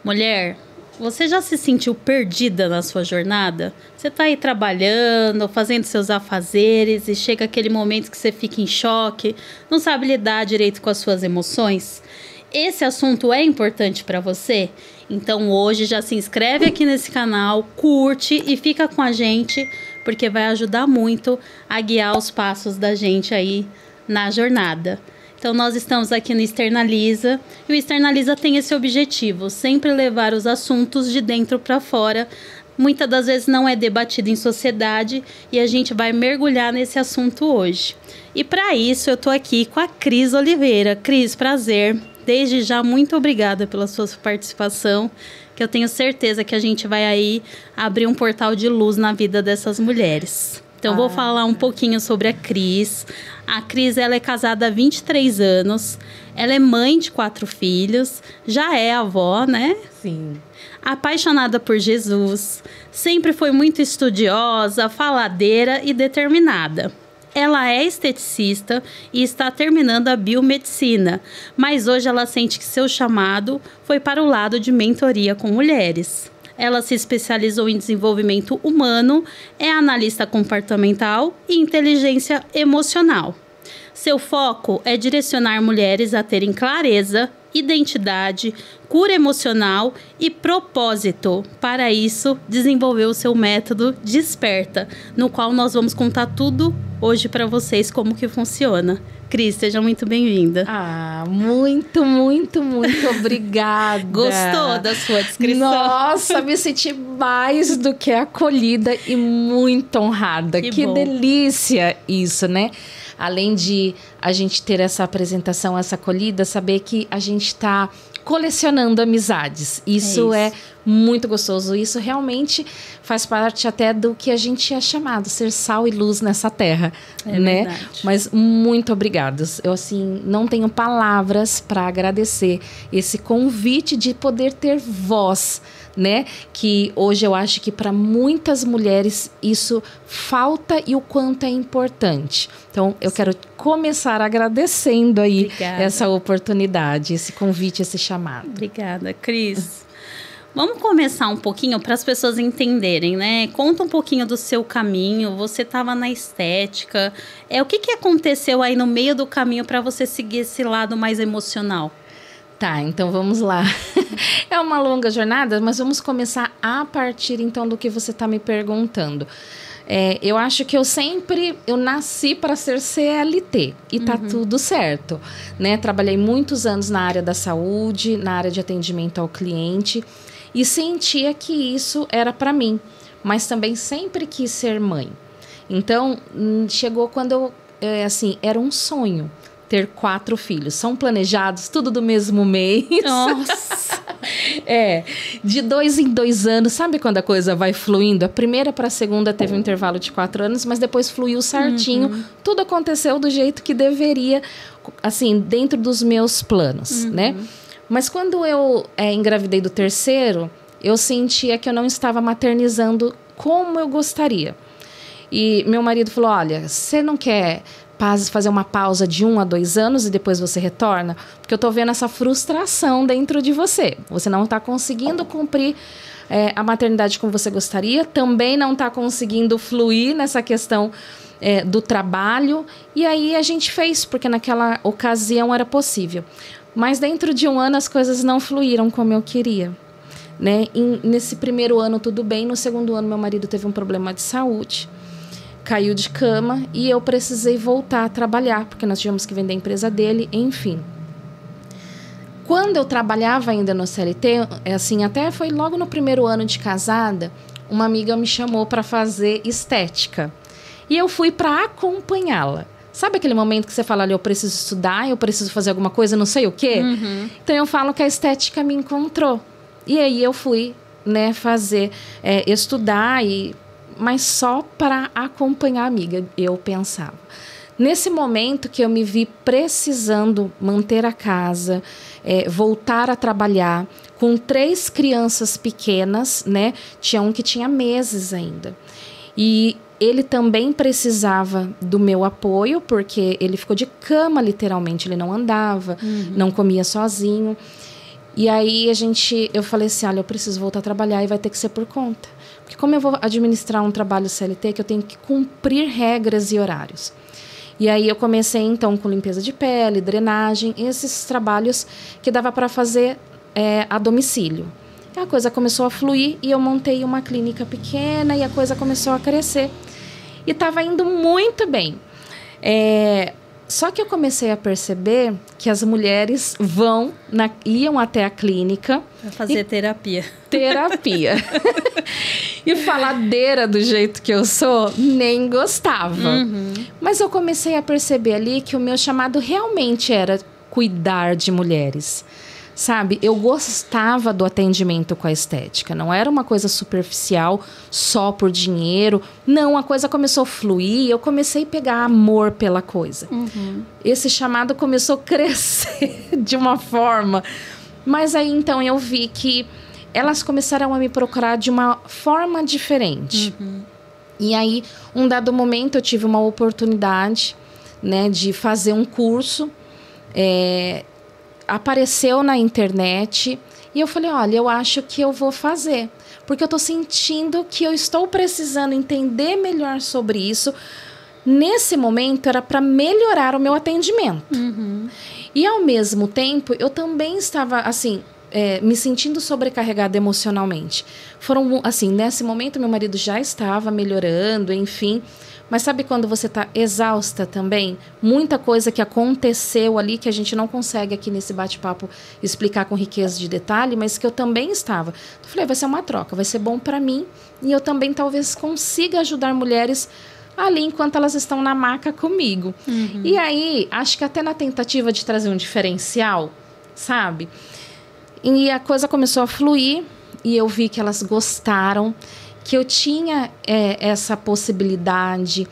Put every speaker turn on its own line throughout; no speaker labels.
Mulher, você já se sentiu perdida na sua jornada? Você tá aí trabalhando, fazendo seus afazeres e chega aquele momento que você fica em choque, não sabe lidar direito com as suas emoções? Esse assunto é importante para você? Então hoje já se inscreve aqui nesse canal, curte e fica com a gente, porque vai ajudar muito a guiar os passos da gente aí na jornada. Então nós estamos aqui no Externaliza e o Externaliza tem esse objetivo, sempre levar os assuntos de dentro para fora. Muitas das vezes não é debatido em sociedade e a gente vai mergulhar nesse assunto hoje. E para isso eu tô aqui com a Cris Oliveira. Cris, prazer. Desde já, muito obrigada pela sua participação, que eu tenho certeza que a gente vai aí abrir um portal de luz na vida dessas mulheres. Então, vou falar um pouquinho sobre a Cris. A Cris, ela é casada há 23 anos, ela é mãe de 4 filhos, já é avó, né?
Sim.
Apaixonada por Jesus, sempre foi muito estudiosa, faladeira e determinada. Ela é esteticista e está terminando a biomedicina, mas hoje ela sente que seu chamado foi para o lado de mentoria com mulheres. Ela se especializou em desenvolvimento humano, é analista comportamental e inteligência emocional. Seu foco é direcionar mulheres a terem clareza, identidade, cura emocional e propósito. Para isso, desenvolveu o seu método Desperta, no qual nós vamos contar tudo hoje para vocês como que funciona. Cris, seja muito bem-vinda.
Muito obrigada.
Gostou da sua descrição?
Nossa, me senti mais do que acolhida e muito honrada. Que delícia isso, né? Além de a gente ter essa apresentação, essa acolhida, saber que a gente está colecionando amizades. Isso é muito gostoso. Isso realmente faz parte até do que a gente é chamado, ser sal e luz nessa terra, né?
Verdade.
Mas muito obrigada. Eu, assim, não tenho palavras para agradecer esse convite de poder ter voz, né? Que hoje eu acho que para muitas mulheres isso falta e o quanto é importante. Então, eu quero começar agradecendo aí essa oportunidade, esse convite, esse chamado.
Obrigada, Cris. Vamos começar um pouquinho para as pessoas entenderem, né? Conta um pouquinho do seu caminho. Você estava na estética. O que aconteceu aí no meio do caminho para você seguir esse lado mais emocional?
Tá, então vamos lá. É uma longa jornada, mas vamos começar a partir então do que você está me perguntando. Eu acho que eu nasci para ser CLT e tá tudo certo, né? Trabalhei muitos anos na área da saúde, na área de atendimento ao cliente e sentia que isso era para mim, mas também sempre quis ser mãe. Então, chegou quando era um sonho ter 4 filhos. São planejados, tudo do mesmo mês.
Nossa!
De 2 em 2 anos. Sabe quando a coisa vai fluindo? A primeira para a segunda teve um intervalo de 4 anos, mas depois fluiu certinho. Tudo aconteceu do jeito que deveria, assim, dentro dos meus planos, né? Mas quando eu engravidei do terceiro, eu sentia que eu não estava maternizando como eu gostaria. E meu marido falou, olha, você não quer fazer uma pausa de 1 a 2 anos e depois você retorna? Porque eu tô vendo essa frustração dentro de você. Você não tá conseguindo cumprir a maternidade como você gostaria, também não tá conseguindo fluir nessa questão do trabalho. E aí a gente fez, porque naquela ocasião era possível. Mas dentro de 1 ano as coisas não fluíram como eu queria, né? Nesse primeiro ano tudo bem, no segundo ano meu marido teve um problema de saúde, caiu de cama e eu precisei voltar a trabalhar, porque nós tivemos que vender a empresa dele, enfim. Quando eu trabalhava ainda no CLT, até foi logo no primeiro ano de casada, uma amiga me chamou para fazer estética. E eu fui para acompanhá-la. Sabe aquele momento que você fala ali, eu preciso estudar, eu preciso fazer alguma coisa, não sei o quê? Então eu falo que a estética me encontrou. E aí eu fui, né, estudar mas só para acompanhar a amiga, eu pensava. Nesse momento que eu me vi precisando manter a casa, voltar a trabalhar, com 3 crianças pequenas, né? Tinha um que tinha meses ainda. E ele também precisava do meu apoio, porque ele ficou de cama, literalmente. Ele não andava, não comia sozinho. E aí eu falei assim, olha, eu preciso voltar a trabalhar e vai ter que ser por conta. Porque como eu vou administrar um trabalho CLT, que eu tenho que cumprir regras e horários. E aí eu comecei então com limpeza de pele, drenagem, esses trabalhos que dava para fazer a domicílio. E a coisa começou a fluir e eu montei uma clínica pequena e a coisa começou a crescer. E estava indo muito bem. Só que eu comecei a perceber que as mulheres iam até a clínica...
Para fazer terapia.
Terapia. E faladeira do jeito que eu sou, nem gostava. Uhum. Mas eu comecei a perceber ali que o meu chamado realmente era cuidar de mulheres. Sabe, eu gostava do atendimento com a estética, não era uma coisa superficial, só por dinheiro. Não, a coisa começou a fluir, eu comecei a pegar amor pela coisa. Uhum. Esse chamado começou a crescer de uma forma. Mas aí, então, eu vi que elas começaram a me procurar de uma forma diferente. Uhum. E aí, um dado momento, eu tive uma oportunidade, né, de fazer um curso, apareceu na internet e eu falei, olha, eu acho que eu vou fazer, porque eu estou sentindo que eu estou precisando entender melhor sobre isso. Nesse momento era para melhorar o meu atendimento. Uhum. E ao mesmo tempo eu também estava assim me sentindo sobrecarregada emocionalmente. Foram assim, nesse momento meu marido já estava melhorando, enfim. Mas sabe quando você está exausta também? Muita coisa que aconteceu ali que a gente não consegue aqui nesse bate-papo explicar com riqueza de detalhe, mas que eu também estava. Eu falei, vai ser uma troca, vai ser bom para mim e eu também talvez consiga ajudar mulheres ali enquanto elas estão na maca comigo. Uhum. E aí, acho que até na tentativa de trazer um diferencial, sabe? E a coisa começou a fluir e eu vi que elas gostaram, que eu tinha essa possibilidade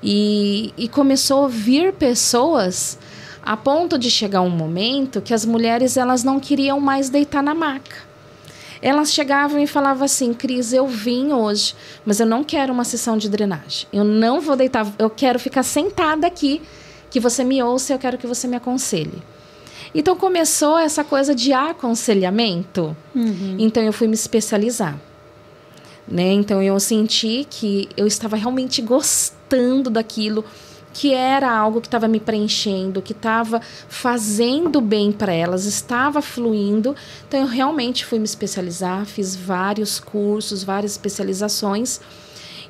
e começou a vir pessoas a ponto de chegar um momento que as mulheres elas não queriam mais deitar na maca. Elas chegavam e falavam assim, Cris, eu vim hoje, mas eu não quero uma sessão de drenagem. Eu não vou deitar, eu quero ficar sentada aqui, que você me ouça e eu quero que você me aconselhe. Então começou essa coisa de aconselhamento. Uhum. Então eu fui me especializar. Né? Então eu senti que eu estava realmente gostando daquilo, que era algo que estava me preenchendo, que estava fazendo bem para elas, estava fluindo. Então eu realmente fui me especializar, fiz vários cursos, várias especializações.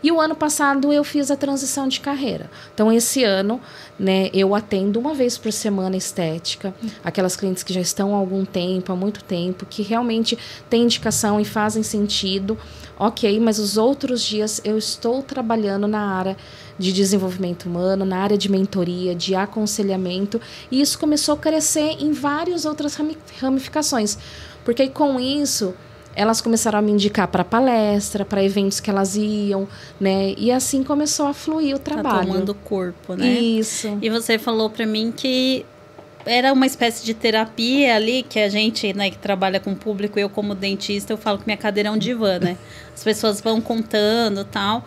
E o ano passado eu fiz a transição de carreira. Então esse ano, né, eu atendo uma vez por semana estética, aquelas clientes que já estão há algum tempo, há muito tempo, que realmente têm indicação e fazem sentido. Ok, mas os outros dias eu estou trabalhando na área de desenvolvimento humano, na área de mentoria, de aconselhamento, e isso começou a crescer em várias outras ramificações, porque com isso elas começaram a me indicar para palestra, para eventos que elas iam, né? E assim começou a fluir o trabalho.
Tá tomando corpo, né?
Isso.
E você falou para mim que era uma espécie de terapia ali, que a gente, né, que trabalha com público, eu como dentista, eu falo que minha cadeira é um divã, né? As pessoas vão contando e tal.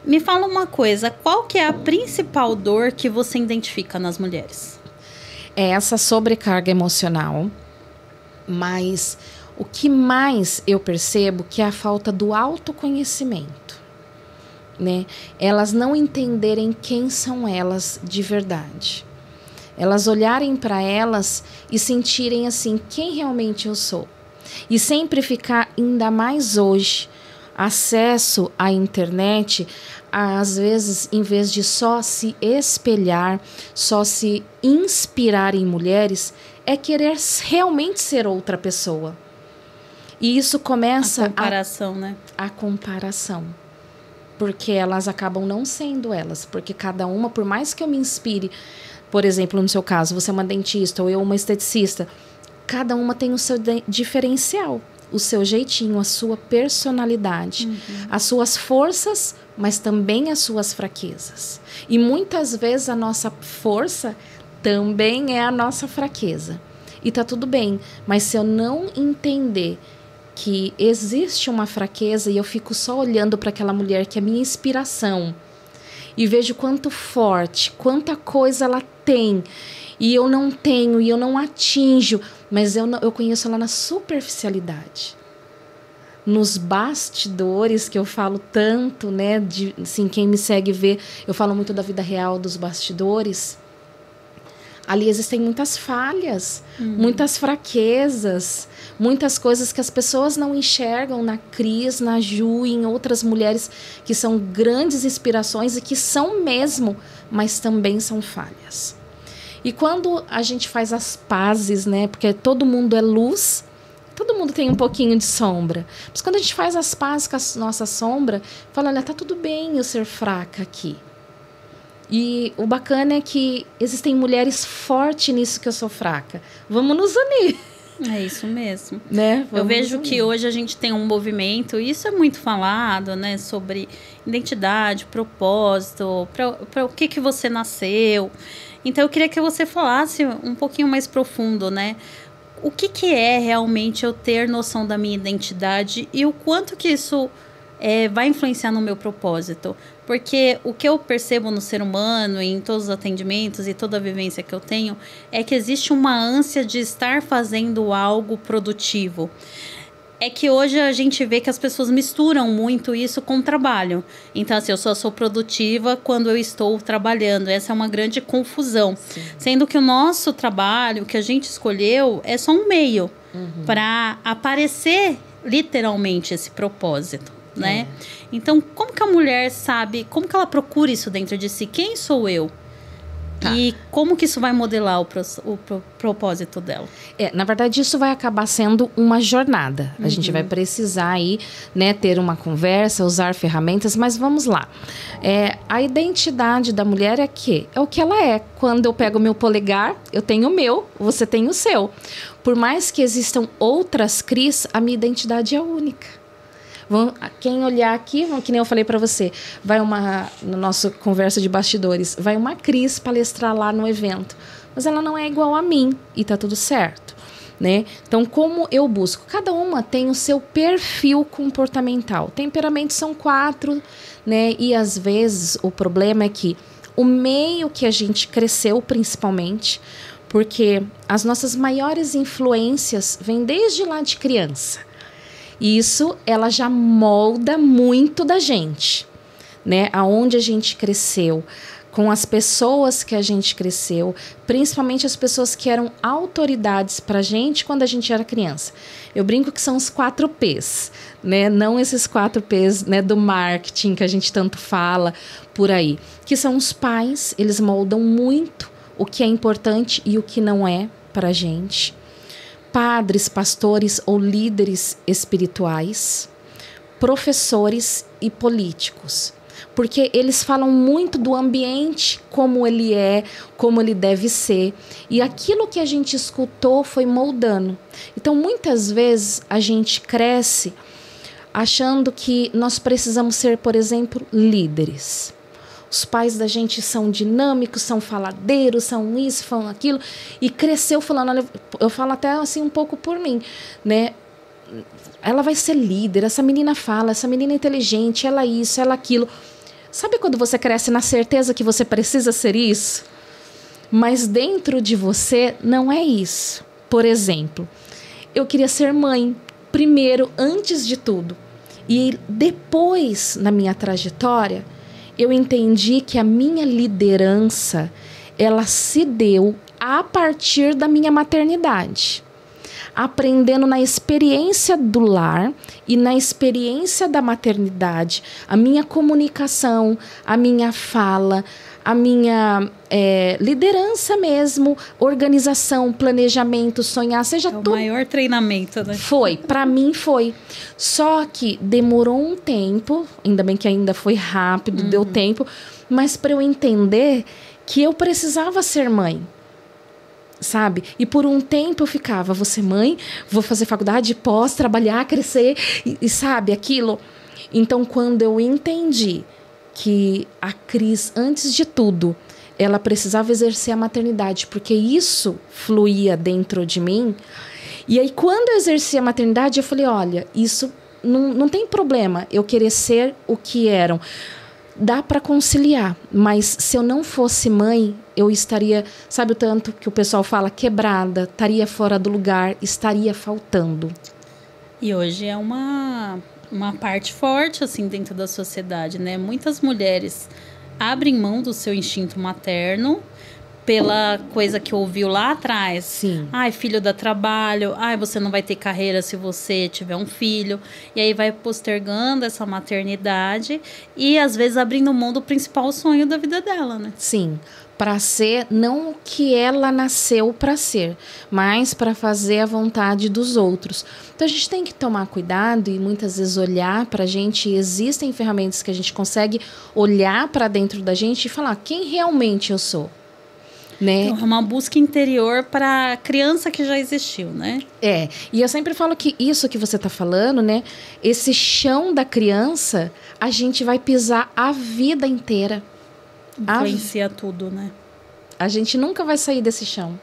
Me fala uma coisa, qual que é a principal dor que você identifica nas mulheres?
É essa sobrecarga emocional, mas o que mais eu percebo que é a falta do autoconhecimento, né? Elas não entenderem quem são elas de verdade. Elas olharem para elas e sentirem assim, quem realmente eu sou. E sempre ficar, ainda mais hoje, acesso à internet, às vezes, em vez de só se espelhar, só se inspirar em mulheres, é querer realmente ser outra pessoa. E isso começa
a comparação, né?
A comparação. Porque elas acabam não sendo elas. Porque cada uma, por mais que eu me inspire, por exemplo, no seu caso, você é uma dentista ou eu uma esteticista, cada uma tem o seu diferencial, o seu jeitinho, a sua personalidade, as suas forças, mas também as suas fraquezas. E muitas vezes a nossa força também é a nossa fraqueza. E tá tudo bem, mas se eu não entender que existe uma fraqueza e eu fico só olhando para aquela mulher que é minha inspiração e vejo quanto forte, quanta coisa ela tem e eu não tenho, e eu não atinjo, mas eu conheço ela na superficialidade. Nos bastidores, que eu falo tanto, né? Assim, quem me segue vê, eu falo muito da vida real dos bastidores. Ali existem muitas falhas, muitas fraquezas, muitas coisas que as pessoas não enxergam na Cris, na Ju e em outras mulheres que são grandes inspirações e que são mesmo, mas também são falhas. E quando a gente faz as pazes, né? Porque todo mundo é luz, todo mundo tem um pouquinho de sombra. Mas quando a gente faz as pazes com a nossa sombra, fala, olha, tá tudo bem eu ser fraca aqui. E o bacana é que existem mulheres fortes nisso que eu sou fraca. Vamos nos unir.
É isso mesmo.
Né?
Eu vejo que hoje a gente tem um movimento, e isso é muito falado, né? Sobre identidade, propósito, para o que você nasceu. Então, eu queria que você falasse um pouquinho mais profundo, né? O que é realmente eu ter noção da minha identidade e o quanto que isso vai influenciar no meu propósito? Porque o que eu percebo no ser humano, em todos os atendimentos e toda a vivência que eu tenho, é que existe uma ânsia de estar fazendo algo produtivo. É que hoje a gente vê que as pessoas misturam muito isso com o trabalho. Então, assim, eu só sou produtiva quando eu estou trabalhando. Essa é uma grande confusão. Sim. Sendo que o nosso trabalho, o que a gente escolheu, é só um meio para aparecer literalmente esse propósito, né? Então, como que a mulher sabe, como que ela procura isso dentro de si? Quem sou eu? Tá. E como que isso vai modelar o propósito dela?
Na verdade, isso vai acabar sendo uma jornada. A gente vai precisar aí, né, ter uma conversa, usar ferramentas, mas vamos lá. A identidade da mulher é o que ela é. Quando eu pego o meu polegar, eu tenho o meu, você tem o seu. Por mais que existam outras Cris, a minha identidade é única. Quem olhar aqui, que nem eu falei para você, no nosso conversa de bastidores, vai uma Cris palestrar lá no evento, mas ela não é igual a mim e tá tudo certo, né? Então, como eu busco? Cada uma tem o seu perfil comportamental. Temperamentos são 4, né? E às vezes o problema é que o meio que a gente cresceu, principalmente, porque as nossas maiores influências vêm desde lá de criança. Isso, ela já molda muito da gente, né? Aonde a gente cresceu, com as pessoas que a gente cresceu, principalmente as pessoas que eram autoridades pra gente quando a gente era criança. Eu brinco que são os 4 P's, né? Não esses 4 P's, né, do marketing que a gente tanto fala por aí, que são os pais. Eles moldam muito o que é importante e o que não é pra gente. Padres, pastores ou líderes espirituais, professores e políticos. Porque eles falam muito do ambiente, como ele é, como ele deve ser. E aquilo que a gente escutou foi moldando. Então, muitas vezes, a gente cresce achando que nós precisamos ser, por exemplo, líderes. Os pais da gente são dinâmicos, são faladeiros, são isso, são aquilo. E cresceu falando, olha, eu falo até assim um pouco por mim, né? Ela vai ser líder, essa menina fala, essa menina é inteligente, ela isso, ela aquilo. Sabe quando você cresce na certeza que você precisa ser isso? Mas dentro de você não é isso. Por exemplo, eu queria ser mãe, primeiro, antes de tudo. E depois, na minha trajetória, eu entendi que a minha liderança, ela se deu a partir da minha maternidade. Aprendendo na experiência do lar e na experiência da maternidade, a minha comunicação, a minha fala, a minha liderança mesmo, organização, planejamento, sonhar, seja tudo.
É o maior treinamento, né?
Foi, para mim foi. Só que demorou um tempo, ainda bem que ainda foi rápido, deu tempo, mas para eu entender que eu precisava ser mãe. Sabe? E por um tempo eu ficava, vou ser mãe, vou fazer faculdade, posso trabalhar, crescer, e sabe, aquilo. Então, quando eu entendi que a Cris, antes de tudo, ela precisava exercer a maternidade, porque isso fluía dentro de mim. E aí, quando eu exerci a maternidade, eu falei, olha, isso não tem problema eu querer ser o que eram. dá para conciliar, mas se eu não fosse mãe, eu estaria, sabe o tanto que o pessoal fala, quebrada, estaria fora do lugar, estaria faltando.
E hoje é uma parte forte, assim, dentro da sociedade, né? Muitas mulheres abrem mão do seu instinto materno pela coisa que ouviu lá atrás.
Sim.
Ai, filho dá trabalho. Ai, você não vai ter carreira se você tiver um filho. E aí vai postergando essa maternidade e, às vezes, abrindo mão do principal sonho da vida dela, né?
Sim. Para ser, não o que ela nasceu para ser, mas para fazer a vontade dos outros. Então, a gente tem que tomar cuidado e muitas vezes olhar para a gente. Existem ferramentas que a gente consegue olhar para dentro da gente e falar quem realmente eu sou. Né?
Então, é uma busca interior para a criança que já existiu, né?
E eu sempre falo que isso que você está falando, né? Esse chão da criança, a gente vai pisar a vida inteira.
Influencia tudo, né?
A gente nunca vai sair desse chão,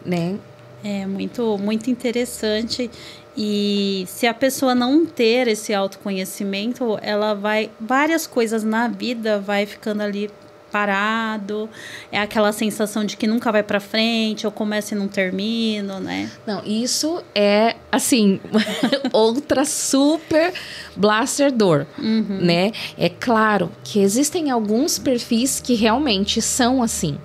né?
É muito, muito interessante. E se a pessoa não ter esse autoconhecimento, ela vai... Várias coisas na vida vai ficando ali parado, é aquela sensação de que nunca vai pra frente, eu começo e não termino, né?
Não, isso é, assim, outra super blaster dor, né? É claro que existem alguns perfis que realmente são assim,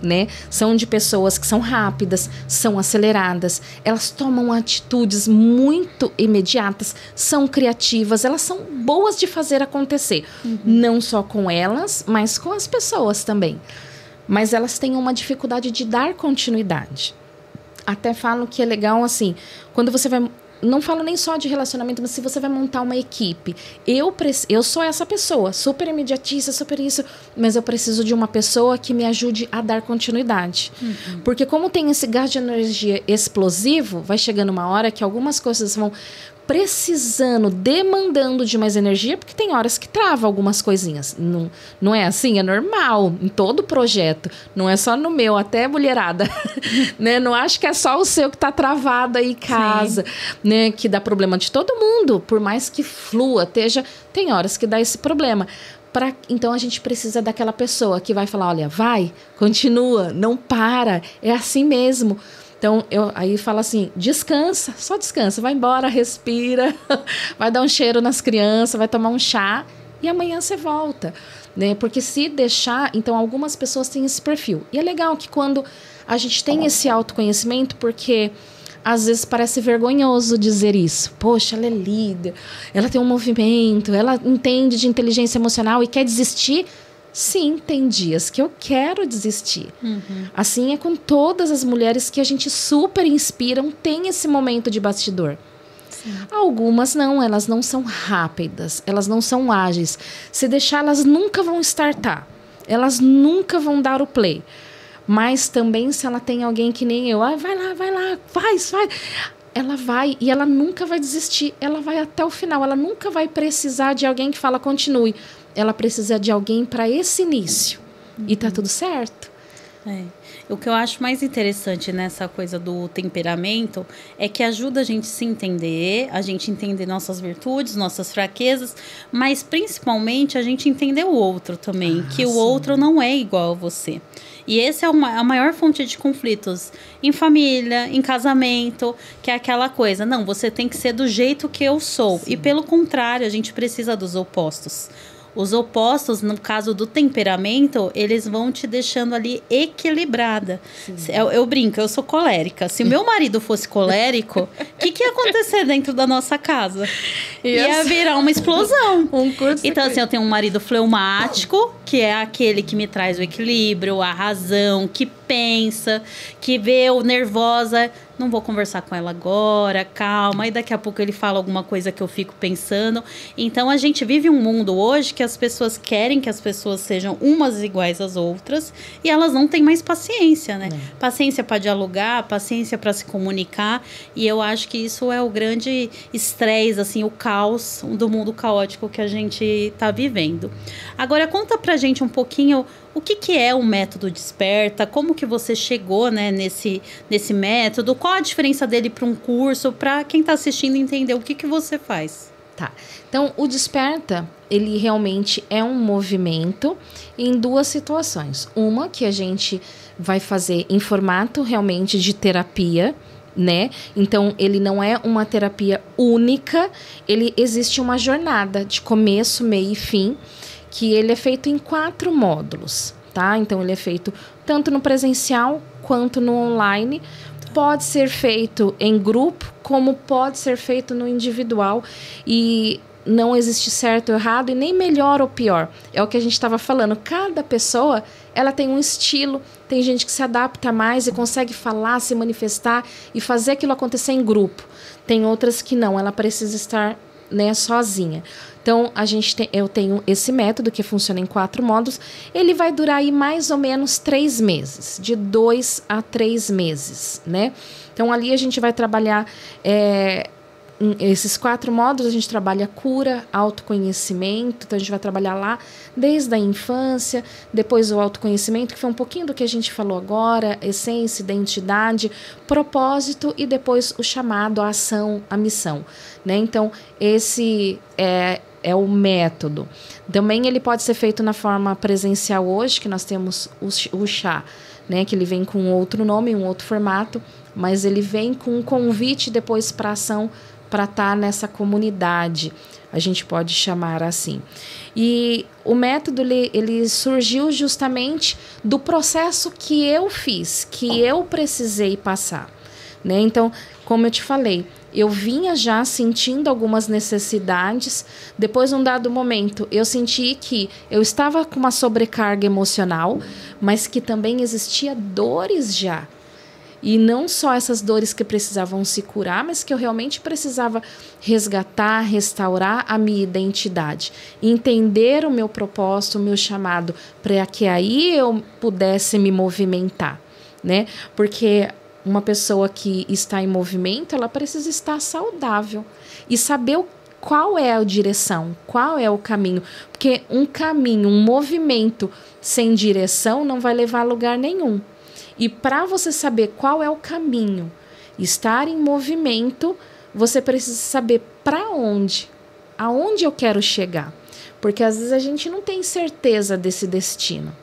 né? São de pessoas que são rápidas, são aceleradas, elas tomam atitudes muito imediatas, são criativas, elas são boas de fazer acontecer. Não só com elas, mas com as pessoas também. Mas elas têm uma dificuldade de dar continuidade. Até falo que é legal, assim, quando você vai... Não falo nem só de relacionamento, mas se você vai montar uma equipe. Eu sou essa pessoa, super imediatista, super isso, mas eu preciso de uma pessoa que me ajude a dar continuidade. Porque como tem esse gás de energia explosivo, vai chegando uma hora que algumas coisas vão precisando, demandando de mais energia, porque tem horas que trava algumas coisinhas. Não é assim? É normal em todo projeto. Não é só no meu, até mulherada. Né? Não acho que é só o seu que está travado aí em casa, né? Que dá problema de todo mundo. Por mais que flua, tem horas que dá esse problema. Então a gente precisa daquela pessoa que vai falar, olha, vai, continua, não para, é assim mesmo. Então, aí fala assim, descansa, só descansa, vai embora, respira, vai dar um cheiro nas crianças, vai tomar um chá e amanhã você volta, né? Porque se deixar, então algumas pessoas têm esse perfil. E é legal que quando a gente tem esse autoconhecimento, porque às vezes parece vergonhoso dizer isso. Poxa, ela é líder, ela tem um movimento, ela entende de inteligência emocional e quer desistir. Sim, tem dias que eu quero desistir. Assim é com todas as mulheres que a gente super inspiram, tem esse momento de bastidor. Sim. Algumas não, elas não são rápidas, elas não são ágeis. Se deixar, elas nunca vão startar, elas nunca vão dar o play. Mas também se ela tem alguém que nem eu, vai lá, faz. Ela vai e ela nunca vai desistir, ela vai até o final, ela nunca vai precisar de alguém que fala continue. Ela precisa de alguém para esse início. E tá tudo certo.
O que eu acho mais interessante nessa coisa do temperamento é que ajuda a gente se entender, a gente entender nossas virtudes, nossas fraquezas, mas principalmente a gente entender o outro também, que o outro não é igual a você. E esse é a maior fonte de conflitos em família, em casamento, que é aquela coisa, não, você tem que ser do jeito que eu sou. Sim. E pelo contrário, a gente precisa dos opostos. Os opostos, no caso do temperamento, eles vão te deixando ali equilibrada. Eu brinco, eu sou colérica. Se o meu marido fosse colérico, o que ia acontecer dentro da nossa casa? Ia virar uma explosão. Então, assim, eu tenho um marido fleumático, que é aquele que me traz o equilíbrio, a razão, que pensa, que vê o nervosa... Não vou conversar com ela agora, calma. E daqui a pouco ele fala alguma coisa que eu fico pensando. Então, a gente vive um mundo hoje que as pessoas querem que as pessoas sejam umas iguais às outras. E elas não têm mais paciência, né? Paciência para dialogar, paciência para se comunicar. E eu acho que isso é o grande estresse, assim, o caos do mundo caótico que a gente está vivendo. Agora, conta pra gente um pouquinho... O que é o método Desperta? Como que você chegou, né, nesse método? Qual a diferença dele para um curso? Para quem está assistindo entender o que você faz?
Tá. Então, o Desperta, ele realmente é um movimento em duas situações. Uma que a gente vai fazer em formato realmente de terapia, né? Então, ele não é uma terapia única, ele existe uma jornada de começo, meio e fim, que ele é feito em 4 módulos, tá? Então, ele é feito tanto no presencial quanto no online. Pode ser feito em grupo, como pode ser feito no individual. E não existe certo ou errado, e nem melhor ou pior. É o que a gente estava falando. Cada pessoa, ela tem um estilo. Tem gente que se adapta mais e consegue falar, se manifestar e fazer aquilo acontecer em grupo. Tem outras que não, ela precisa estar, né, sozinha. Então, eu tenho esse método que funciona em 4 módulos. Ele vai durar aí mais ou menos 3 meses, de 2 a 3 meses, né? Então, ali a gente vai trabalhar, esses 4 módulos, a gente trabalha cura, autoconhecimento. Então, a gente vai trabalhar lá desde a infância, depois o autoconhecimento, que foi um pouquinho do que a gente falou agora, essência, identidade, propósito e depois o chamado, a ação, a missão, né? Então, esse é o método. Também ele pode ser feito na forma presencial hoje, que nós temos o chá, né? Que ele vem com outro nome, um outro formato, mas ele vem com um convite depois para ação, para estar nessa comunidade, a gente pode chamar assim. E o método, ele surgiu justamente do processo que eu fiz, que eu precisei passar, né? Então, como eu te falei, eu vinha já sentindo algumas necessidades. Depois, num dado momento, eu senti que eu estava com uma sobrecarga emocional, mas que também existia dores já. E não só essas dores que precisavam se curar, mas que eu realmente precisava resgatar, restaurar a minha identidade. Entender o meu propósito, o meu chamado, para que aí eu pudesse me movimentar, né? Porque uma pessoa que está em movimento, ela precisa estar saudável e saber qual é a direção, qual é o caminho. Porque um caminho, um movimento sem direção não vai levar a lugar nenhum. E para você saber qual é o caminho, estar em movimento, você precisa saber para onde, aonde eu quero chegar. Porque às vezes a gente não tem certeza desse destino.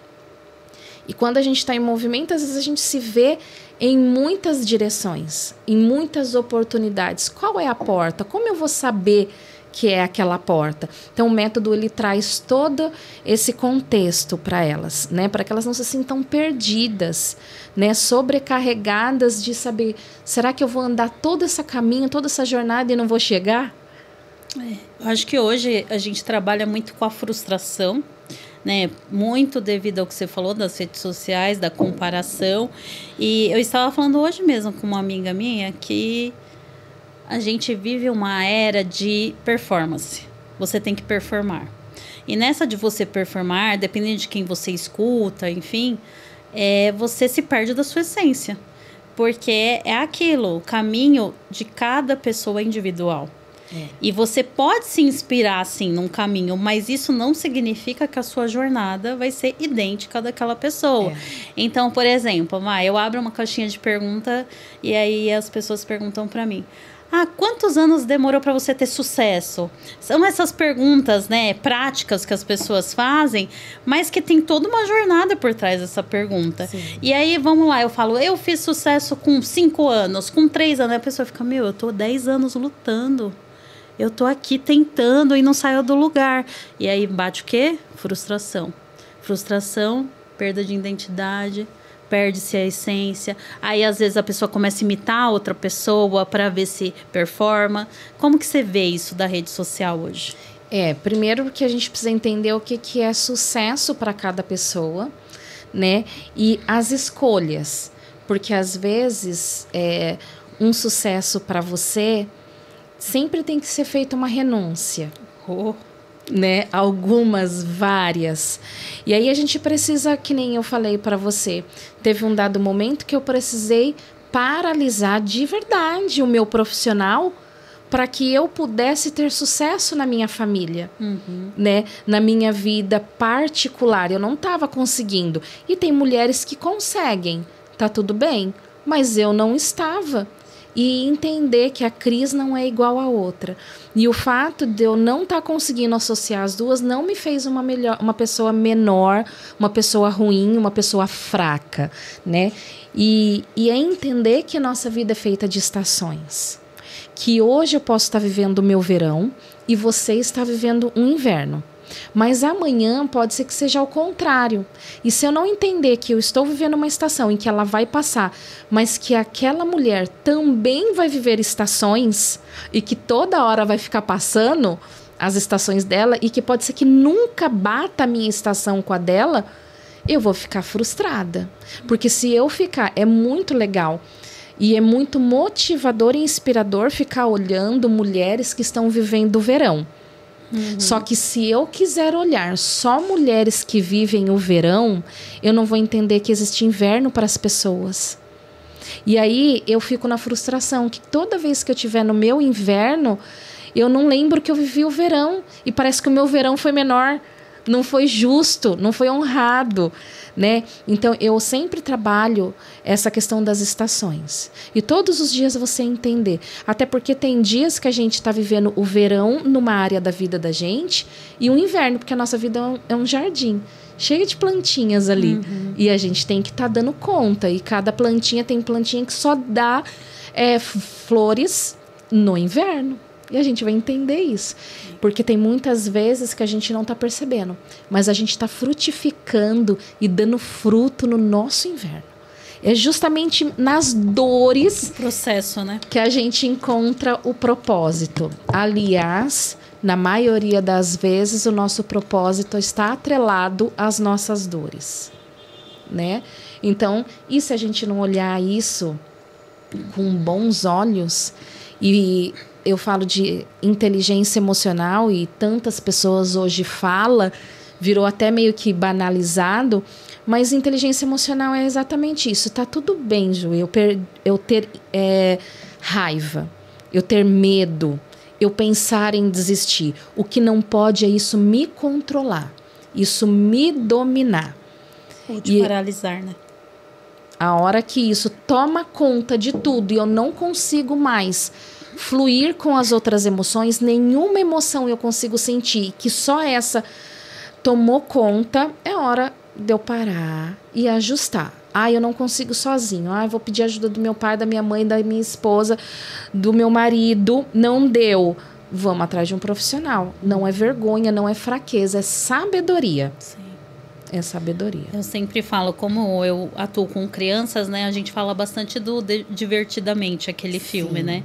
E quando a gente está em movimento, às vezes a gente se vê em muitas direções, em muitas oportunidades. Qual é a porta? Como eu vou saber que é aquela porta? Então, o método, ele traz todo esse contexto para elas, né? Para que elas não se sintam perdidas, né? Sobrecarregadas de saber, será que eu vou andar todo esse caminho, toda essa jornada e não vou chegar?
Eu acho que hoje a gente trabalha muito com a frustração, né? Muito devido ao que você falou das redes sociais, da comparação. E eu estava falando hoje mesmo com uma amiga minha que a gente vive uma era de performance. Você tem que performar. E nessa de você performar, dependendo de quem você escuta, enfim, você se perde da sua essência. Porque é aquilo, o caminho de cada pessoa é individual. E você pode se inspirar, sim, num caminho, mas isso não significa que a sua jornada vai ser idêntica daquela pessoa. Então, por exemplo, eu abro uma caixinha de pergunta e aí as pessoas perguntam para mim: quantos anos demorou para você ter sucesso? São essas perguntas, né, práticas que as pessoas fazem, mas que tem toda uma jornada por trás dessa pergunta. Sim. E aí, vamos lá, eu falo, eu fiz sucesso com 5 anos, com 3 anos. Aí a pessoa fica, eu tô 10 anos lutando. Eu tô aqui tentando e não saio do lugar. E aí bate o quê? Frustração. Frustração, perda de identidade, perde-se a essência. Aí, às vezes, a pessoa começa a imitar outra pessoa para ver se performa. Como que você vê isso da rede social hoje?
Primeiro que a gente precisa entender o que é sucesso para cada pessoa, né? E as escolhas. Porque, às vezes, um sucesso para você sempre tem que ser feita uma renúncia. Né? Algumas, várias. E aí a gente precisa, que nem eu falei para você, teve um dado momento que eu precisei paralisar de verdade o meu profissional para que eu pudesse ter sucesso na minha família, né? Na minha vida particular. Eu não estava conseguindo. E tem mulheres que conseguem, tá tudo bem, mas eu não estava. e entender que a Cris não é igual a outra. E o fato de eu não estar conseguindo associar as duas não me fez uma pessoa menor, uma pessoa ruim, uma pessoa fraca, né? E é entender que a nossa vida é feita de estações. Que hoje eu posso estar vivendo o meu verão e você está vivendo um inverno. Mas amanhã pode ser que seja ao contrário. E se eu não entender que eu estou vivendo uma estação em que ela vai passar, mas que aquela mulher também vai viver estações e que toda hora vai ficar passando as estações dela e que pode ser que nunca bata a minha estação com a dela, eu vou ficar frustrada. Porque se eu ficar, é muito legal e é muito motivador e inspirador ficar olhando mulheres que estão vivendo o verão. Só que se eu quiser olhar só mulheres que vivem o verão, eu não vou entender que existe inverno para as pessoas. E aí eu fico na frustração que toda vez que eu estiver no meu inverno, eu não lembro que eu vivi o verão. E parece que o meu verão foi menor. Não foi justo, não foi honrado, né? Então, eu sempre trabalho essa questão das estações. E todos os dias você entender. Até porque tem dias que a gente está vivendo o verão numa área da vida da gente e o inverno, porque a nossa vida é um jardim cheio de plantinhas ali. E a gente tem que estar dando conta. E cada plantinha tem plantinha que só dá flores no inverno. E a gente vai entender isso. Porque tem muitas vezes que a gente não está percebendo. Mas a gente está frutificando e dando fruto no nosso inverno. É justamente nas dores...
O processo, né?
Que a gente encontra o propósito. Aliás, na maioria das vezes, o nosso propósito está atrelado às nossas dores. Né? Então, e se a gente não olhar isso com bons olhos e... Eu falo de inteligência emocional e tantas pessoas hoje falam, virou até meio que banalizado, mas inteligência emocional é exatamente isso. Tá tudo bem, Ju, eu ter raiva, eu ter medo, eu pensar em desistir. O que não pode é isso me controlar, isso me dominar.
Ou te paralisar, né?
A hora que isso toma conta de tudo e eu não consigo mais fluir com as outras emoções, nenhuma emoção eu consigo sentir, que só essa tomou conta, é hora de eu parar e ajustar. Eu não consigo sozinho. Eu vou pedir ajuda do meu pai, da minha mãe, da minha esposa, do meu marido. Não deu. Vamos atrás de um profissional. Não é vergonha, não é fraqueza, é sabedoria.
Sim.
É sabedoria.
Eu sempre falo, como eu atuo com crianças, né? A gente fala bastante do Divertidamente, aquele filme, né?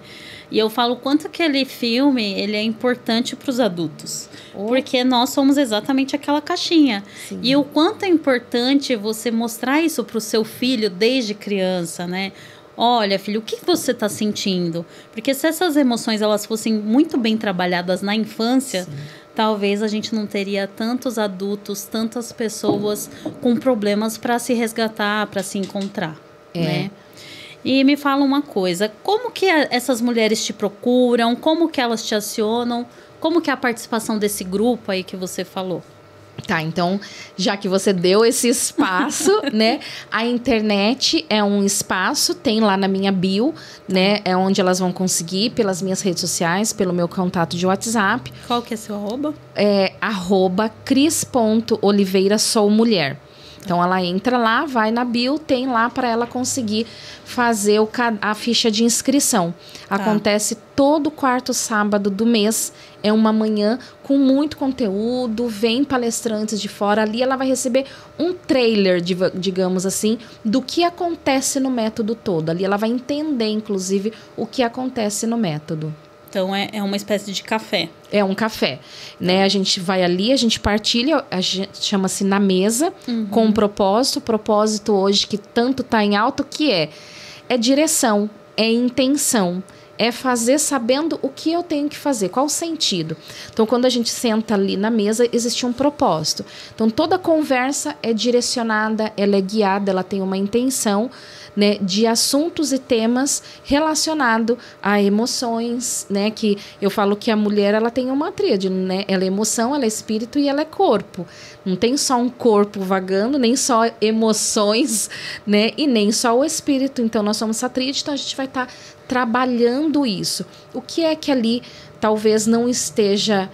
E eu falo quanto aquele filme, ele é importante para os adultos. Porque nós somos exatamente aquela caixinha. Sim. E o quanto é importante você mostrar isso para o seu filho desde criança, né? Olha, filho, o que você está sentindo? Porque se essas emoções elas fossem muito bem trabalhadas na infância... Sim. Talvez a gente não teria tantos adultos, tantas pessoas com problemas para se resgatar, para se encontrar, né? E me fala uma coisa, como que essas mulheres te procuram, como que elas te acionam, como que é a participação desse grupo aí que você falou?
Tá, então, já que você deu esse espaço, né? A internet é um espaço, tem lá na minha bio, né? É onde elas vão conseguir, pelas minhas redes sociais, pelo meu contato de WhatsApp.
Qual que é seu arroba?
@cris.oliveira_sou_mulher. Então, ela entra lá, vai na bio, tem lá para ela conseguir fazer a ficha de inscrição. Tá. Acontece todo quarto sábado do mês. É uma manhã com muito conteúdo, vem palestrantes de fora. Ali ela vai receber um trailer, digamos assim, do que acontece no método todo. Ali ela vai entender, inclusive, o que acontece no método.
Então, é uma espécie de café.
É um café, né? A gente vai ali, a gente partilha, chama-se Na Mesa, com um propósito. O propósito hoje que tanto está em alta, o que é? É direção, é intenção. É fazer sabendo o que eu tenho que fazer, qual o sentido. Então, quando a gente senta ali na mesa, existe um propósito. Então, toda conversa é direcionada, ela é guiada, ela tem uma intenção, né, de assuntos e temas relacionados a emoções, né, que eu falo que a mulher ela tem uma tríade, né, ela é emoção, ela é espírito e ela é corpo. Não tem só um corpo vagando, nem só emoções, né, e nem só o espírito. Então, nós somos essa tríade, então a gente vai estar trabalhando isso. O que é que ali talvez não esteja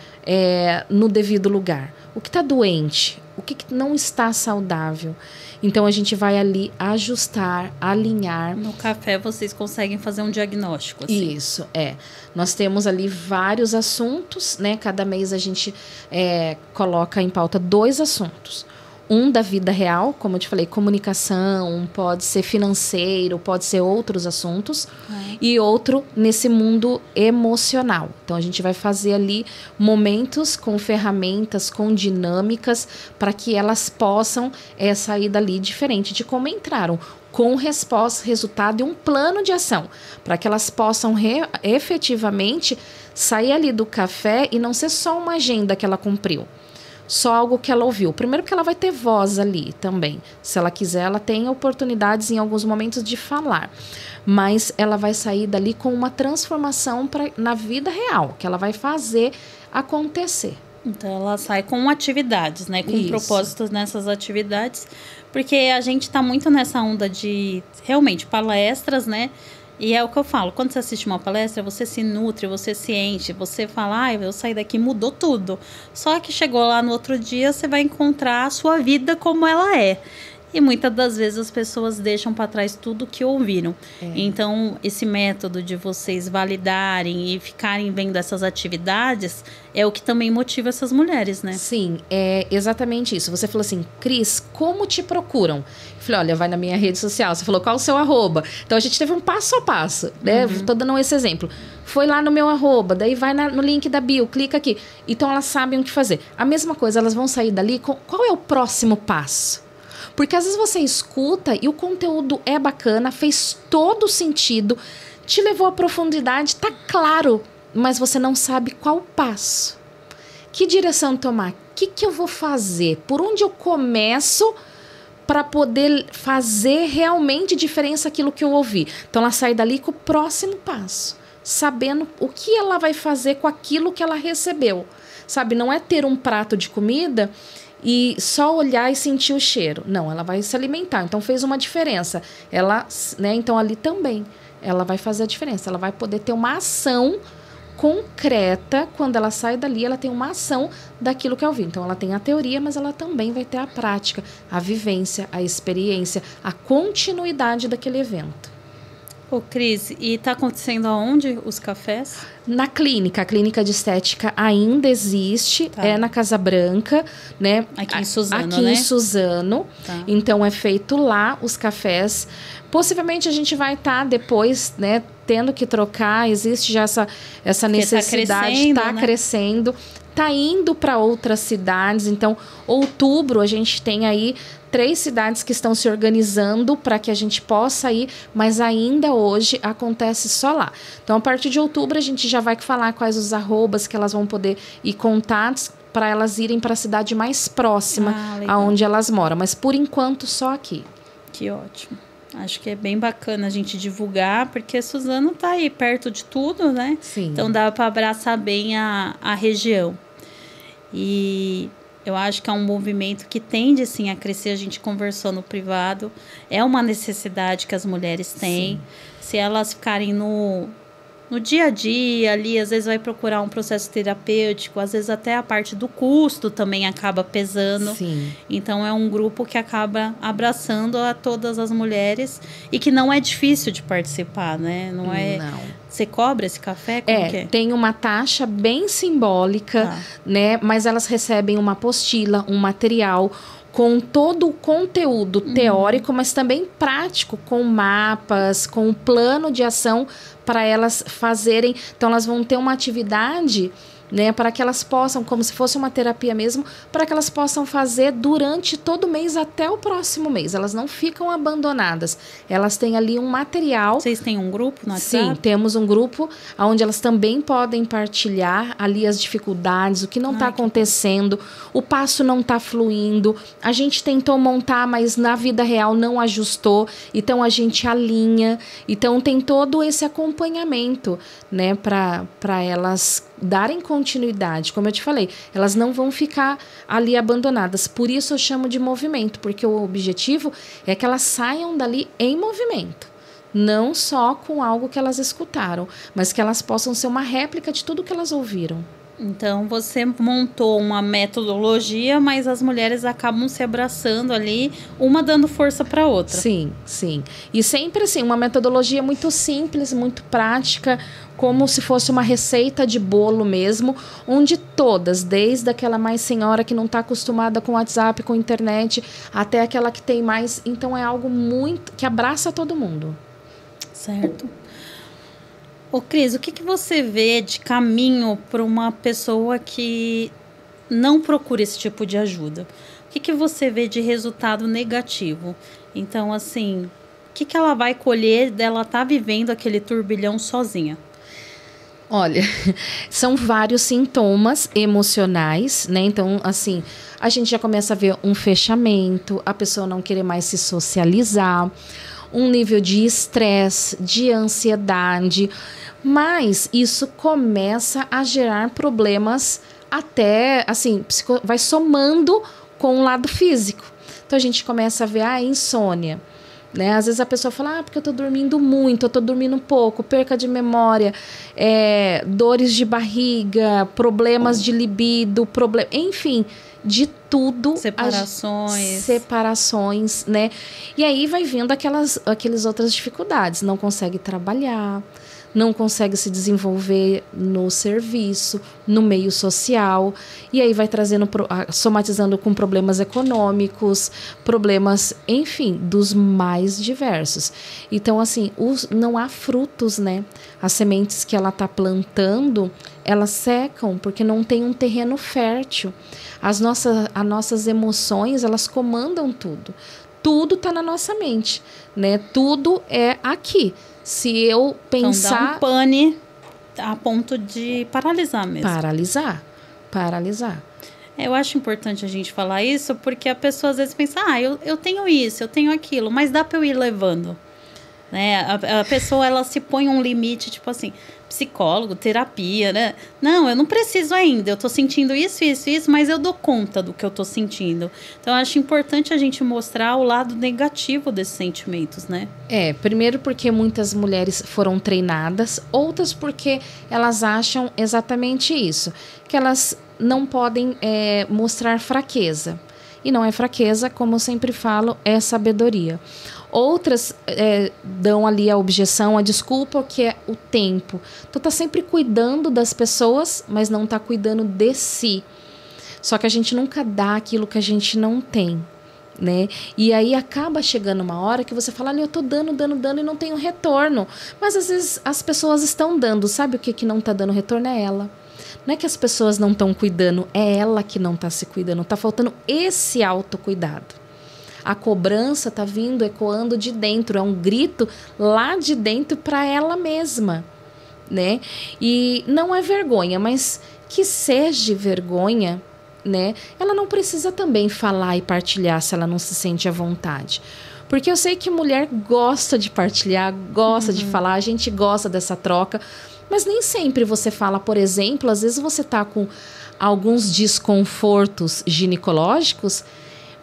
no devido lugar? O que está doente? O que não está saudável? Então, a gente vai ali ajustar, alinhar.
No café, vocês conseguem fazer um diagnóstico, assim.
Isso, Nós temos ali vários assuntos, né? Cada mês a gente coloca em pauta 2 assuntos. Um da vida real, como eu te falei, comunicação, pode ser financeiro, pode ser outros assuntos. E outro nesse mundo emocional. Então, a gente vai fazer ali momentos com ferramentas, com dinâmicas, para que elas possam sair dali diferente de como entraram. Com resposta, resultado e um plano de ação. Para que elas possam efetivamente sair ali do café e não ser só uma agenda que ela cumpriu. Só algo que ela ouviu. Primeiro porque ela vai ter voz ali também. Se ela quiser, ela tem oportunidades em alguns momentos de falar. Mas ela vai sair dali com uma transformação na vida real, que ela vai fazer acontecer.
Então, ela sai com atividades, né? Com propósitos nessas atividades. Porque a gente está muito nessa onda de, realmente, palestras, né? E é o que eu falo, quando você assiste uma palestra, você se nutre, você se enche, você fala, eu saí daqui, mudou tudo. Só que chegou lá no outro dia, você vai encontrar a sua vida como ela é. E muitas das vezes as pessoas deixam para trás tudo que ouviram. Então, esse método de vocês validarem e ficarem vendo essas atividades é o que também motiva essas mulheres, né?
Sim, é exatamente isso. Você falou assim, Cris, como te procuram? Eu falei, olha, vai na minha rede social. Você falou, qual o seu arroba? Então, a gente teve um passo a passo, né? Tô dando esse exemplo. Foi lá no meu arroba, daí vai no link da bio, clica aqui. Então, elas sabem o que fazer. A mesma coisa, elas vão sair dali com qual é o próximo passo? Porque às vezes você escuta e o conteúdo é bacana, fez todo sentido, te levou à profundidade, tá claro, mas você não sabe qual passo. Que direção tomar? O que eu vou fazer? Por onde eu começo para poder fazer realmente diferença aquilo que eu ouvi? Então ela sai dali com o próximo passo, sabendo o que ela vai fazer com aquilo que ela recebeu. Sabe, não é ter um prato de comida e só olhar e sentir o cheiro. Não, ela vai se alimentar. Então, fez uma diferença. Ela, né, então, ali também, ela vai fazer a diferença. Ela vai poder ter uma ação concreta. Quando ela sai dali, ela tem uma ação daquilo que eu vi. Então, ela tem a teoria, mas ela também vai ter a prática, a vivência, a experiência, a continuidade daquele evento.
Ô, Cris, e tá acontecendo aonde os cafés?
Na clínica, a clínica de estética ainda existe, é na Casa Branca, né?
Aqui em Suzano,
aqui
né?
em Suzano. Tá. Então, é feito lá os cafés. Possivelmente a gente vai estar depois, né, tendo que trocar, existe já essa necessidade, está crescendo, está indo para outras cidades. Então, outubro a gente tem aí 3 cidades que estão se organizando para que a gente possa ir, mas ainda hoje acontece só lá. Então, a partir de outubro, a gente já vai falar quais os arrobas que elas vão poder ir, contatos, para elas irem para a cidade mais próxima aonde elas moram. Mas, por enquanto, só aqui.
Que ótimo. Acho que é bem bacana a gente divulgar, porque Suzano está aí perto de tudo, né?
Sim.
Então, dá para abraçar bem a região. E eu acho que é um movimento que tende, sim, a crescer. A gente conversou no privado. É uma necessidade que as mulheres têm. Sim. Se elas ficarem no dia a dia ali, às vezes vai procurar um processo terapêutico, às vezes até a parte do custo também acaba pesando.
Sim.
Então, é um grupo que acaba abraçando a todas as mulheres e que não é difícil de participar, né? Não. Você cobra esse café? Como que é?
Tem uma taxa bem simbólica, né? Mas elas recebem uma apostila, um material com todo o conteúdo teórico, mas também prático, com mapas, com um plano de ação para elas fazerem. Então, elas vão ter uma atividade, né, para que elas possam, como se fosse uma terapia mesmo, para que elas possam fazer durante todo o mês até o próximo mês. Elas não ficam abandonadas. Elas têm ali um material.
Vocês têm um grupo no WhatsApp?
Sim, temos um grupo onde elas também podem partilhar ali as dificuldades, o que não está acontecendo, o passo não está fluindo. A gente tentou montar, mas na vida real não ajustou. Então, a gente alinha. Então, tem todo esse acompanhamento, né, para elas darem continuidade. Como eu te falei, elas não vão ficar ali abandonadas. Por isso eu chamo de movimento, porque o objetivo é que elas saiam dali em movimento. não só com algo que elas escutaram, mas que elas possam ser uma réplica de tudo que elas ouviram.
Então, você montou uma metodologia, mas as mulheres acabam se abraçando ali, uma dando força para a outra.
Sim, sim. E sempre assim, uma metodologia muito simples, muito prática, como se fosse uma receita de bolo mesmo, onde todas, desde aquela mais senhora que não está acostumada com WhatsApp, com internet, até aquela que tem mais. Então, é algo muito que abraça todo mundo.
Certo. Ô, Cris, o que você vê de caminho para uma pessoa que não procura esse tipo de ajuda? O que você vê de resultado negativo? Então, assim, o que ela vai colher dela estar vivendo aquele turbilhão sozinha?
Olha, são vários sintomas emocionais, né? Então, assim, a gente já começa a ver um fechamento, a pessoa não querer mais se socializar, um nível de estresse, de ansiedade, mas isso começa a gerar problemas até, assim, vai somando com o lado físico. Então a gente começa a ver a insônia, né? Às vezes a pessoa fala, porque eu tô dormindo muito, eu tô dormindo pouco, perca de memória, dores de barriga, problemas de libido, enfim, de tudo. Separações, né? E aí vai vindo aquelas outras dificuldades. Não consegue trabalhar, não consegue se desenvolver no serviço, no meio social. E aí vai trazendo, somatizando com problemas econômicos, problemas, enfim, dos mais diversos. Então, assim, não há frutos, né? As sementes que ela está plantando, elas secam porque não tem um terreno fértil. As nossas emoções, elas comandam tudo. Tudo está na nossa mente, né? Tudo é aqui. Se eu pensar...
Então dá um pane a ponto de paralisar mesmo.
Paralisar.
Eu acho importante a gente falar isso porque a pessoa às vezes pensa, eu tenho isso, eu tenho aquilo, mas dá para eu ir levando. Né? A pessoa, ela se põe um limite, tipo assim, psicólogo, terapia, né? Não, eu não preciso ainda, eu tô sentindo isso, mas eu dou conta do que eu tô sentindo. Então, eu acho importante a gente mostrar o lado negativo desses sentimentos, né?
Primeiro porque muitas mulheres foram treinadas, outras porque elas acham exatamente isso, que elas não podem mostrar fraqueza. E não é fraqueza, como eu sempre falo, é sabedoria. Outras dão ali a objeção, a desculpa, que é o tempo. Então, tá sempre cuidando das pessoas, mas não tá cuidando de si. Só que a gente nunca dá aquilo que a gente não tem, né? E aí acaba chegando uma hora que você fala, eu tô dando e não tenho retorno. Mas às vezes as pessoas estão dando. Sabe o que não tá dando retorno? É ela. Não é que as pessoas não estão cuidando, é ela que não tá se cuidando. Tá faltando esse autocuidado. A cobrança está vindo, ecoando de dentro. É um grito lá de dentro para ela mesma, né? E não é vergonha, mas que seja vergonha, né? Ela não precisa também falar e partilhar se ela não se sente à vontade. Porque eu sei que mulher gosta de partilhar, gosta de falar, a gente gosta dessa troca. Mas nem sempre você fala, por exemplo, às vezes você está com alguns desconfortos ginecológicos.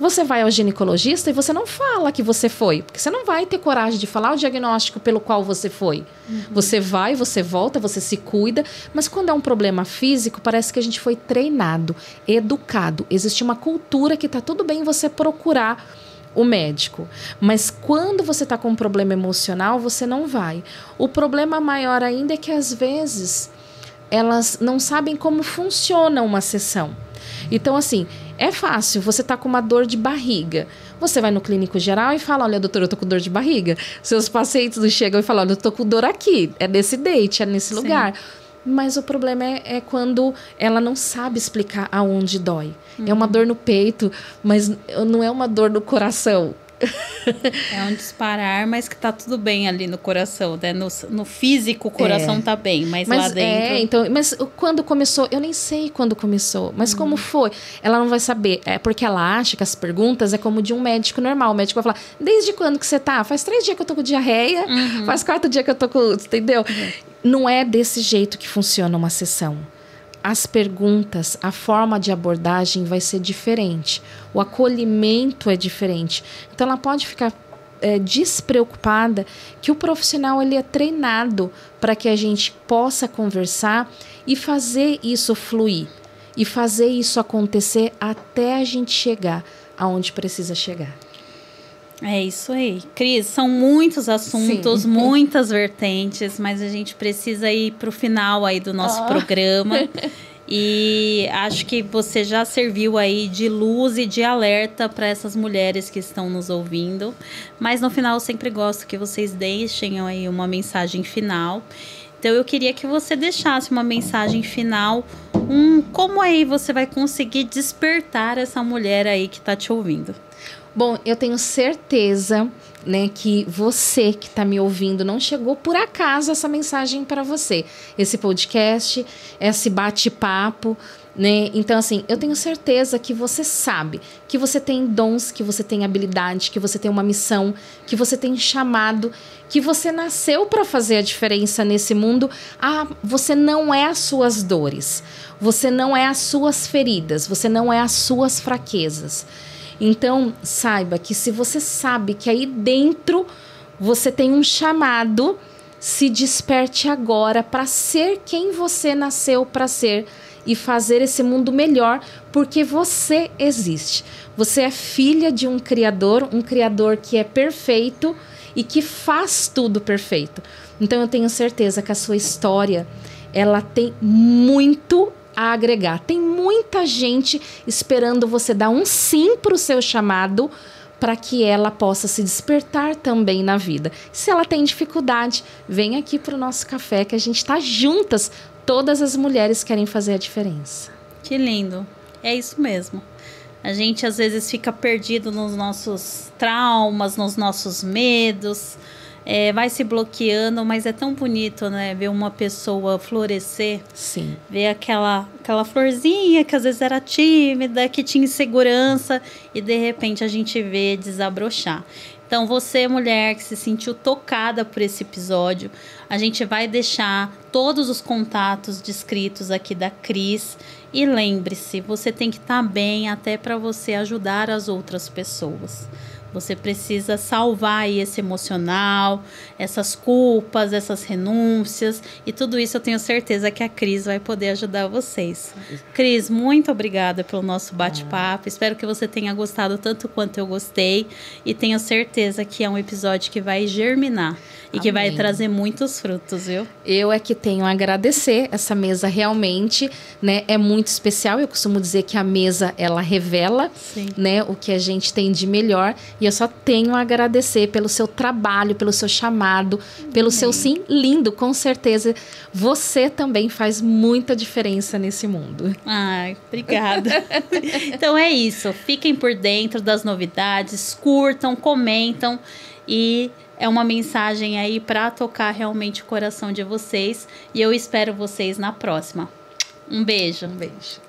Você vai ao ginecologista e você não fala que você foi, porque você não vai ter coragem de falar o diagnóstico pelo qual você foi. Você vai, você volta, você se cuida, mas quando é um problema físico, parece que a gente foi treinado, educado. Existe uma cultura que está tudo bem você procurar o médico, mas quando você está com um problema emocional, você não vai. O problema maior ainda é que às vezes elas não sabem como funciona uma sessão. Então, assim, é fácil, você tá com uma dor de barriga. Você vai no clínico geral e fala, olha, doutora, eu tô com dor de barriga. Seus pacientes chegam e falam, olha, eu tô com dor aqui, é nesse date, é nesse lugar. Mas o problema é quando ela não sabe explicar aonde dói. É uma dor no peito, mas não é uma dor no coração.
É um disparar, mas que tá tudo bem ali no coração, né? No físico o coração tá bem, mas lá dentro...
Então, mas quando começou, eu nem sei quando começou, mas como foi? Ela não vai saber, porque ela acha que as perguntas é como de um médico normal. O médico vai falar, desde quando que você tá? Faz 3 dias que eu tô com diarreia, faz 4 dias que eu tô com... Entendeu? Não é desse jeito que funciona uma sessão. As perguntas, a forma de abordagem vai ser diferente. O acolhimento é diferente. Então, ela pode ficar despreocupada, que o profissional ele é treinado para que a gente possa conversar e fazer isso fluir. E fazer isso acontecer até a gente chegar aonde precisa chegar.
É isso aí. Cris, são muitos assuntos, sim, muitas vertentes, mas a gente precisa ir para o final aí do nosso programa. E acho que você já serviu aí de luz e de alerta para essas mulheres que estão nos ouvindo. Mas no final eu sempre gosto que vocês deixem aí uma mensagem final. Então eu queria que você deixasse uma mensagem final, como aí você vai conseguir despertar essa mulher aí que está te ouvindo.
Bom, eu tenho certeza, né, que você que está me ouvindo não chegou por acaso essa mensagem para você. Esse podcast, esse bate-papo, né? Então, assim, eu tenho certeza que você sabe que você tem dons, que você tem habilidade, que você tem uma missão, que você tem chamado, que você nasceu para fazer a diferença nesse mundo. Você não é as suas dores, você não é as suas feridas, você não é as suas fraquezas. Então, saiba que se você sabe que aí dentro você tem um chamado, se desperte agora para ser quem você nasceu para ser e fazer esse mundo melhor, porque você existe. Você é filha de um criador que é perfeito e que faz tudo perfeito. Então, eu tenho certeza que a sua história, ela tem muito a agregar. Tem muita gente esperando você dar um sim para o seu chamado, para que ela possa se despertar também na vida. Se ela tem dificuldade, vem aqui para o nosso café, que a gente está juntas. Todas as mulheres querem fazer a diferença.
Que lindo. É isso mesmo. A gente às vezes fica perdido nos nossos traumas, nos nossos medos, vai se bloqueando, mas é tão bonito, né? Ver uma pessoa florescer.
Sim.
Ver aquela florzinha que às vezes era tímida, que tinha insegurança, e de repente a gente vê desabrochar. Então, você, mulher, que se sentiu tocada por esse episódio, a gente vai deixar todos os contatos descritos aqui da Cris. E lembre-se, você tem que estar bem até para você ajudar as outras pessoas. Você precisa salvar aí esse emocional, essas culpas, essas renúncias, e tudo isso eu tenho certeza que a Cris vai poder ajudar vocês. Cris, muito obrigada pelo nosso bate-papo. Espero que você tenha gostado tanto quanto eu gostei, e tenho certeza que é um episódio que vai germinar e que vai trazer muitos frutos, viu?
Eu é que tenho a agradecer. Essa mesa realmente, né, é muito especial. Eu costumo dizer que a mesa, ela revela, né, o que a gente tem de melhor. E eu só tenho a agradecer pelo seu trabalho, pelo seu chamado, pelo seu sim lindo. Com certeza, você também faz muita diferença nesse mundo.
Ai, obrigada. Então é isso. Fiquem por dentro das novidades, curtam, comentam, e é uma mensagem aí para tocar realmente o coração de vocês. E eu espero vocês na próxima. Um beijo.
Um beijo.